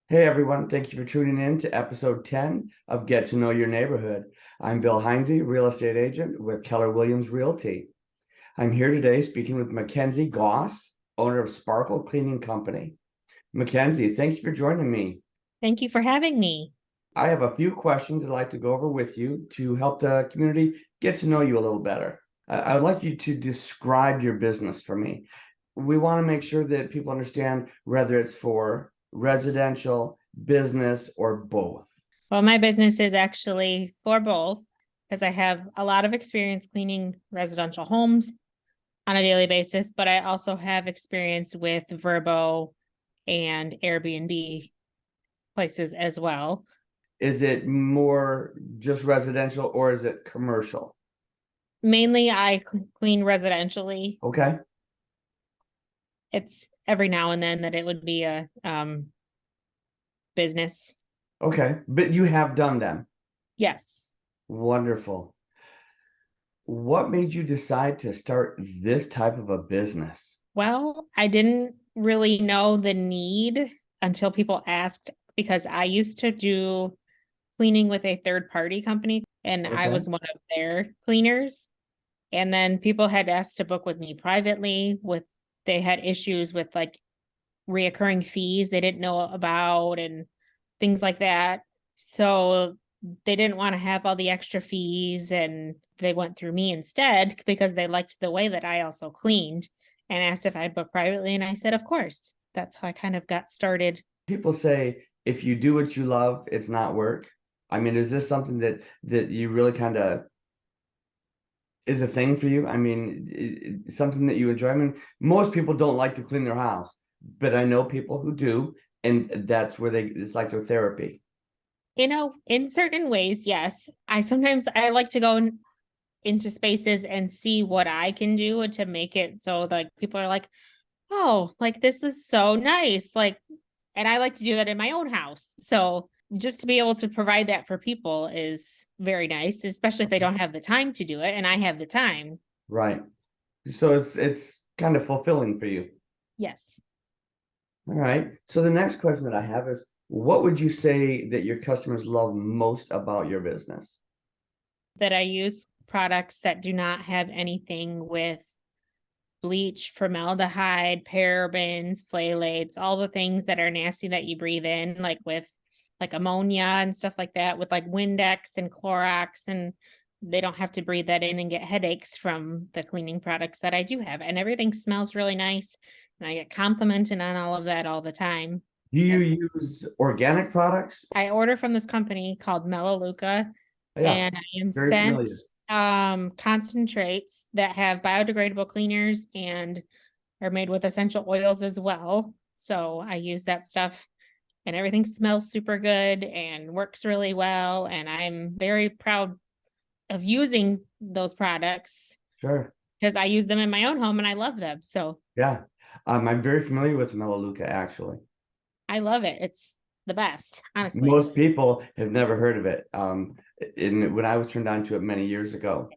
Hey everyone, thank you for tuning in to episode 10 of Get to Know Your Neighborhood. I'm Bill Heinze, real estate agent with Keller Williams Realty. I'm here today speaking with Makenzi Gauss, owner of Sparkle Cleaning Company. Makenzi, thank you for joining me. Thank you for having me. I have a few questions I'd like to go over with you to help the community get to know you a little better. I would like you to describe your business for me. We want to make sure that people understand whether it's for residential, business, or both. Well, my business is actually for both because I have a lot of experience cleaning residential homes on a daily basis, but I also have experience with Verbo and Airbnb places as well. Is it more just residential or is it commercial? Mainly, I clean residentially. Okay. It's every now and then that it would be a business. Okay. But you have done them. Yes. Wonderful. What made you decide to start this type of a business? Well, I didn't really know the need until people asked because I used to do cleaning with a third party company and I Okay. was one of their cleaners. And then people had asked to book with me privately with they had issues with like reoccurring fees they didn't know about and things like that. So they didn't want to have all the extra fees and they went through me instead because they liked the way that I also cleaned and asked if I'd book privately. And I said, of course. That's how I kind of got started. People say if you do what you love, it's not work. I mean, is this something that you really kind of is a thing for you? I mean, something that you enjoy. I mean, most people don't like to clean their house, but I know people who do, and that's where it's like their therapy. In certain ways, yes. I like to go into spaces and see what I can do to make it so like people are like, oh, like this is so nice. Like, and I like to do that in my own house. So just to be able to provide that for people is very nice, especially if they don't have the time to do it. And I have the time. Right. So it's kind of fulfilling for you. Yes. All right. So the next question that I have is, what would you say that your customers love most about your business? That I use products that do not have anything with bleach, formaldehyde, parabens, phthalates, all the things that are nasty that you breathe in, like with like ammonia and stuff like that, with like Windex and Clorox, and they don't have to breathe that in and get headaches from the cleaning products that I do have. And everything smells really nice. And I get complimented on all of that all the time. Do you And use organic products? I order from this company called Melaleuca, Yes, and I am very sent familiar. concentrates that have biodegradable cleaners and are made with essential oils as well. So I use that stuff and everything smells super good and works really well. And I'm very proud of using those products Sure. because I use them in my own home and I love them. So Yeah. I'm very familiar with Melaleuca, actually. I love it. It's the best, honestly. Most people have never heard of it. When I was turned on to it many years ago,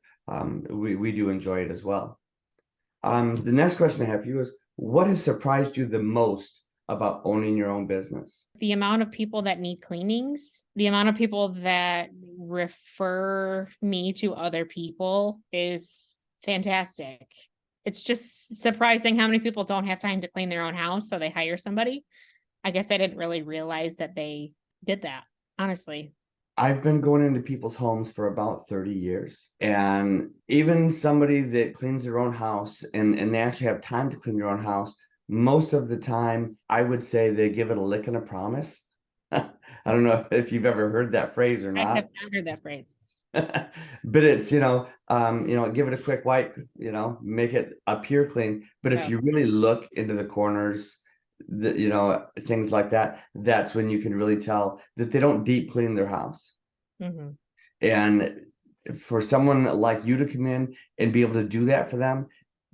we do enjoy it as well. The next question I have for you is, what has surprised you the most about owning your own business? The amount of people that need cleanings, the amount of people that refer me to other people is fantastic. It's just surprising how many people don't have time to clean their own house, so they hire somebody. I guess I didn't really realize that they did that, honestly. I've been going into people's homes for about 30 years. And even somebody that cleans their own house and they actually have time to clean their own house, most of the time, I would say they give it a lick and a promise. I don't know if you've ever heard that phrase or I have not. not heard that phrase. But it's, give it a quick wipe, make it appear clean. But if Yeah. you really look into the corners, things like that, that's when you can really tell that they don't deep clean their house. Hmm. And for someone like you to come in and be able to do that for them,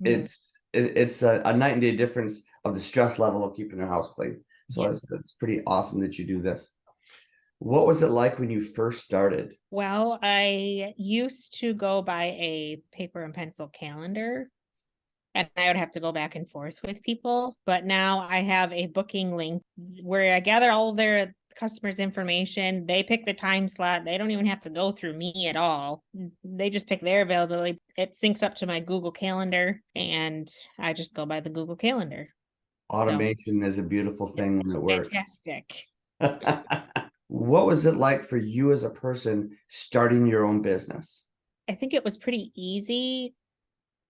Hmm. it's a night and day difference of the stress level of keeping their house clean. So Yeah. that's pretty awesome that you do this. What was it like when you first started? Well, I used to go by a paper and pencil calendar and I would have to go back and forth with people. But now I have a booking link where I gather all of their customers' information. They pick the time slot. They don't even have to go through me at all. They just pick their availability. It syncs up to my Google Calendar, and I just go by the Google Calendar. So Automation is a beautiful thing when it works. fantastic. What was it like for you as a person starting your own business? I think it was pretty easy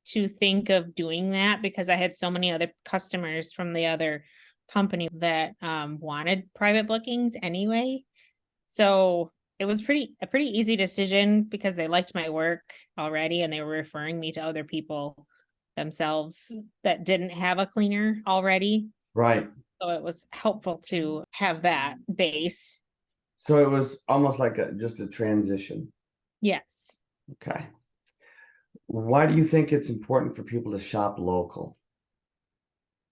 to think of doing that because I had so many other customers from the other company that wanted private bookings anyway. So it was a pretty easy decision because they liked my work already and they were referring me to other people themselves that didn't have a cleaner already. Right. So it was helpful to have that base. So it was almost like just a transition. Yes. Okay. Why do you think it's important for people to shop local?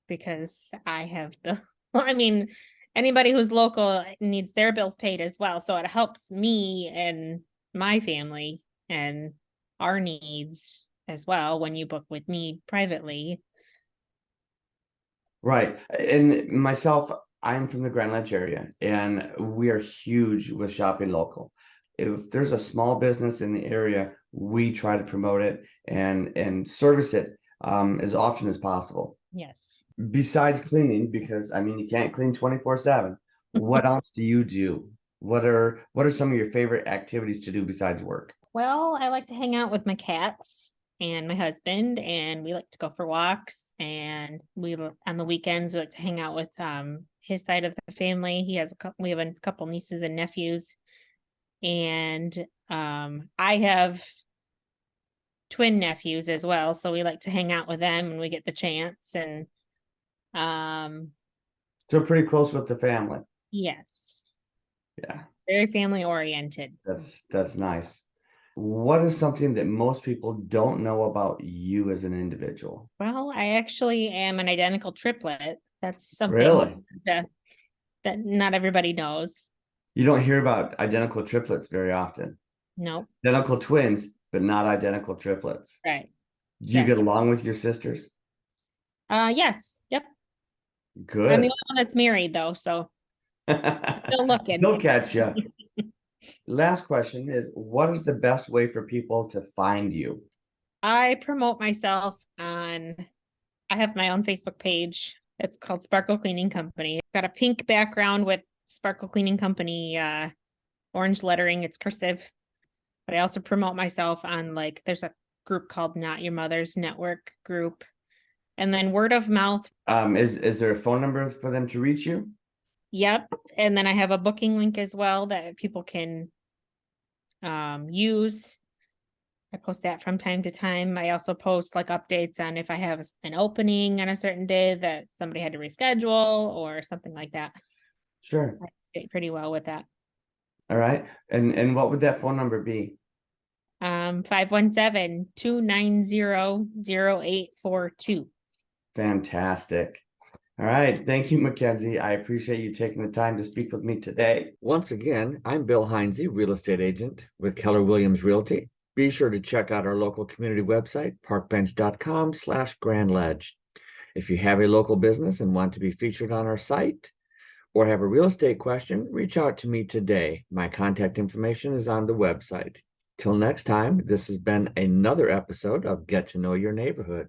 Because I have bill. I mean, anybody who's local needs their bills paid as well. So it helps me and my family and our needs as well when you book with me privately. Right. And myself, I'm from the Grand Ledge area, and we are huge with shopping local. If there's a small business in the area, we try to promote it and service it as often as possible. Yes. Besides cleaning, because I mean you can't clean 24/7. What else do you do? What are some of your favorite activities to do besides work? Well, I like to hang out with my cats and my husband, and we like to go for walks. And on the weekends we like to hang out with his side of the family. He has we have a couple nieces and nephews, and I have twin nephews as well, so we like to hang out with them when we get the chance. And So pretty close with the family. yes, Yeah, very family oriented. that's nice. What is something that most people don't know about you as an individual? Well, I actually am an identical triplet. That's something Really? that not everybody knows. You don't hear about identical triplets very often. Nope. Identical twins, but not identical triplets. Right. Do you Yes. get along with your sisters? Yes. Yep. I'm the Good. only one that's married though, so still looking. They'll catch you. Last question is, what is the best way for people to find you? I promote myself I have my own Facebook page. It's called Sparkle Cleaning Company. Got a pink background with Sparkle Cleaning Company orange lettering. It's cursive. But I also promote myself on there's a group called Not Your Mother's Network group. And then word of mouth. Is there a phone number for them to reach you? Yep. And then I have a booking link as well that people can use. I post that from time to time. I also post updates on if I have an opening on a certain day that somebody had to reschedule or something like that. Sure. I did pretty well with that. All right. And what would that phone number be? 517-290-0842. Fantastic. All right. Thank you, Makenzi. I appreciate you taking the time to speak with me today. Once again, I'm Bill Heinze, real estate agent with Keller Williams Realty. Be sure to check out our local community website, parkbench.com/Grand Ledge. If you have a local business and want to be featured on our site or have a real estate question, reach out to me today. My contact information is on the website. Till next time, this has been another episode of Get to Know Your Neighborhood.